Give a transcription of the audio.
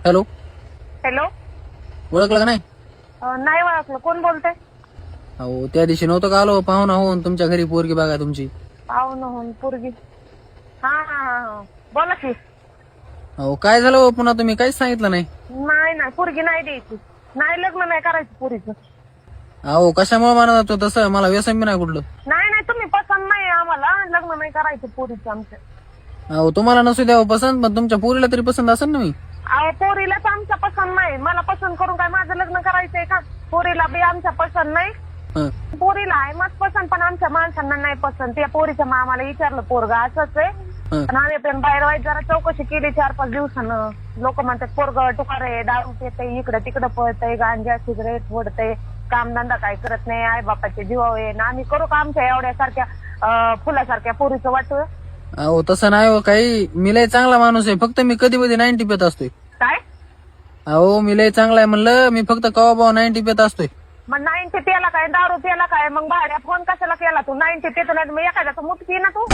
Hello, hello. ओळखलं का नाही? नाही ओळखलं. कोण बोलतंय? अहो त्या दिवशी नव्हतं का आलो पाहुणा होऊन तुमच्या घरी पोरगी बघा तुमची. पाहुणं होऊन पोरगी. हा हा हा हा. बोला की. अहो काय झालं हो पुन्हा तुम्ही काहीच सांगितलं नाही. नाही पोरगी नाही द्यायची. नाही लग्न नाही करायचं पोरीचं. अहो कशामुळे म्हणत होतो तसं, मला व्यसन बी नाही कुठलं. नाही तुम्ही पसंत नाही आम्हाला. लग्न नाही करायचं पोरीचं आमच्या. अहो तुम्हाला नसू द्यावं पसंत, पण तुमच्या पोरीला तरी पसंत असेल ना मी. अहो पोरीलाच आमच्या पसंत नाही. मला पसंत करून काय माझं लग्न करायचंय का? पोरीला बी आमच्या पसंत नाही. हं. पोरीला आहे मग पसंत, पण आमच्या माणसांना नाही पसंत. त्या पोरीच्या मामाला विचारलं पोरगा असंच आहे. हं. पण आम्ही पण बाहेर वाईट जरा चौकशी केली 4-5 दिवसानं. लोक म्हणतात पोरग टुकार आहे, दारू पितंय, इकडं तिकडं पळतंय, गांजा सिगरेट फोडतंय, कामधंदा काय करत नाही, आई बापाचे जीवावर आहे ना. आम्ही करू का आमच्या एवढ्यासारख्या फुलासारख्या पोरीचं वाटू? अहो तसं नाही हो काही, मी लय चांगला माणूस आहे, फक्त मी कधी कधी 90 पेत असतोय. काय? अहो मी लय चांगला आहे म्हणलं, मी फक्त कवा भाऊ 90 पेत असतोय. मग 90 प्याला काय, दारू प्याला काय? मग भाड्या फोन कशाला केला तू? 90 पेतो नाही मग एखाद्याचं मुठ पी ना तू.